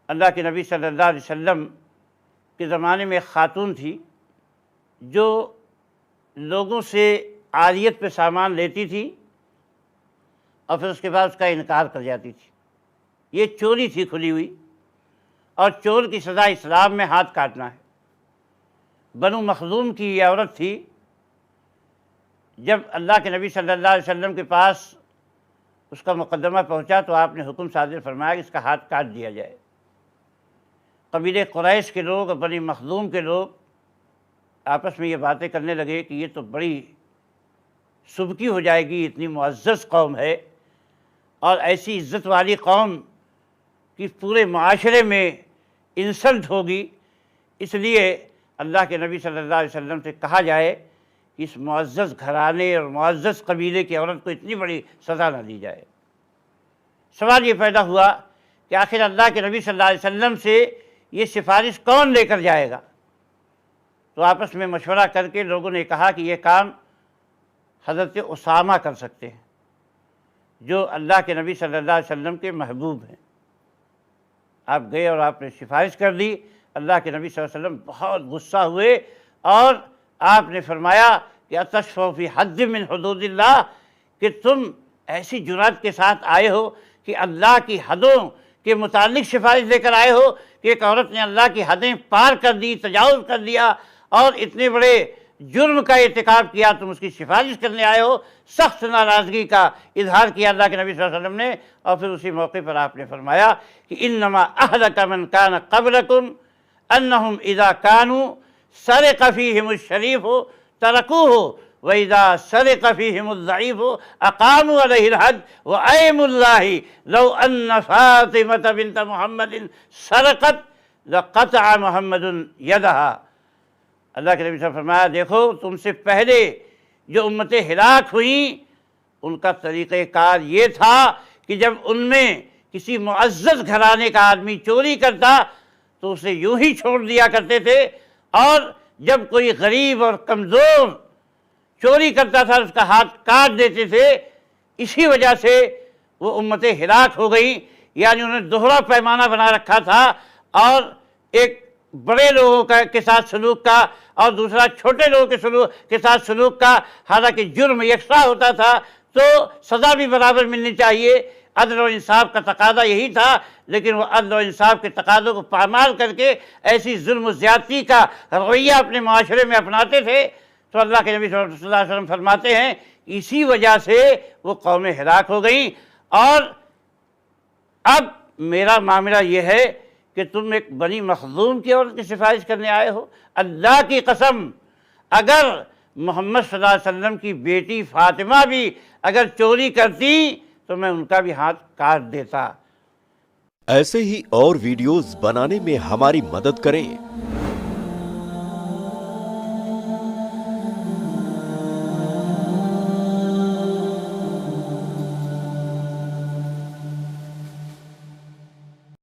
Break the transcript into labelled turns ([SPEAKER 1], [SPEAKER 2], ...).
[SPEAKER 1] اللہ کے نبی صلی اللہ علیہ وسلم کے زمانے میں ایک خاتون تھی جو لوگوں سے عاریت پہ سامان لیتی تھی اور پھر اس کے بعد اس کا انکار کر جاتی تھی۔ یہ چوری تھی کھلی ہوئی، اور چور کی سزا اسلام میں ہاتھ کاٹنا ہے۔ بنو مخزوم کی یہ عورت تھی۔ جب اللہ کے نبی صلی اللہ علیہ وسلم کے پاس اس کا مقدمہ پہنچا تو آپ نے حکم صادر فرمایا کہ اس کا ہاتھ کاٹ دیا جائے۔ قبیلے قریش کے لوگ اور بنی مخزوم کے لوگ آپس میں یہ باتیں کرنے لگے کہ یہ تو بڑی سبکی ہو جائے گی، اتنی معزز قوم ہے اور ایسی عزت والی قوم کہ پورے معاشرے میں انسلٹ ہوگی، اس لیے اللہ کے نبی صلی اللہ علیہ وسلم سے کہا جائے کہ اس معزز گھرانے اور معزز قبیلے کی عورت کو اتنی بڑی سزا نہ دی جائے۔ سوال یہ پیدا ہوا کہ آخر اللہ کے نبی صلی اللہ علیہ وسلم سے یہ سفارش کون لے کر جائے گا؟ تو آپس میں مشورہ کر کے لوگوں نے کہا کہ یہ کام حضرت اسامہ کر سکتے ہیں، جو اللہ کے نبی صلی اللہ علیہ وسلم کے محبوب ہیں۔ آپ گئے اور آپ نے سفارش کر دی۔ اللہ کے نبی صلی اللہ علیہ وسلم بہت غصہ ہوئے اور آپ نے فرمایا کہ اتشفوا فی حد من حدود اللہ، کہ تم ایسی جرأت کے ساتھ آئے ہو کہ اللہ کی حدوں کے متعلق سفارش لے کر آئے ہو کہ ایک عورت نے اللہ کی حدیں پار کر دی، تجاوز کر دیا اور اتنے بڑے جرم کا ارتکاب کیا، تم اس کی سفارش کرنے آئے ہو۔ سخت ناراضگی کا اظہار کیا اللہ کے نبی صلی اللہ علیہ وسلم نے، اور پھر اسی موقع پر آپ نے فرمایا کہ انما اہلک من کان قبلکم انہم اذا کانوا سرق فیہم الشریف ترکوہ وَإِذَا سَرِقَ فِيهِمُ الضَّعِيفُ أَقَامُوا عَلَيْهِ الْحَدَّ وَأَيْمُ اللَّهِ لَوْ أَنَّ فَاطِمَةَ بِنْتَ مُحَمَّدٍ سَرَقَتْ لَقَطَعَ مُحَمَّدٌ يَدَهَا۔ اللہ کے نبی صلی اللہ علیہ وسلم نے فرمایا دیکھو تم سے پہلے جو امتیں ہلاک ہوئیں ان کا طریقہ کار یہ تھا کہ جب ان میں کسی معزز گھرانے کا آدمی چوری کرتا تو اسے یوں ہی چھوڑ دیا کرتے تھے، اور جب کوئی غریب اور کمزور چوری کرتا تھا اس کا ہاتھ کاٹ دیتے تھے۔ اسی وجہ سے وہ امتیں ہلاک ہو گئیں، یعنی انہوں نے دوہرا پیمانہ بنا رکھا تھا، اور ایک بڑے لوگوں کے ساتھ سلوک کا اور دوسرا چھوٹے لوگوں کے ساتھ سلوک کا، حالانکہ جرم یکساں ہوتا تھا تو سزا بھی برابر ملنی چاہیے۔ عدل و انصاف کا تقاضا یہی تھا، لیکن وہ عدل و انصاف کے تقاضوں کو پامال کر کے ایسی ظلم و زیادتی کا رویہ اپنے معاشرے میں اپناتے تھے۔ تو اللہ کے نبی صلی اللہ علیہ وسلم فرماتے ہیں اسی وجہ سے وہ قومیں ہلاک ہو گئیں۔ اور اب میرا معاملہ یہ ہے کہ تم ایک بنی مخزوم کی عورت کی سفارش کرنے آئے ہو۔ اللہ کی قسم اگر محمد صلی اللہ علیہ وسلم کی بیٹی فاطمہ بھی اگر چوری کرتی تو میں ان کا بھی ہاتھ کاٹ دیتا۔
[SPEAKER 2] ایسے ہی اور ویڈیوز بنانے میں ہماری مدد کریں۔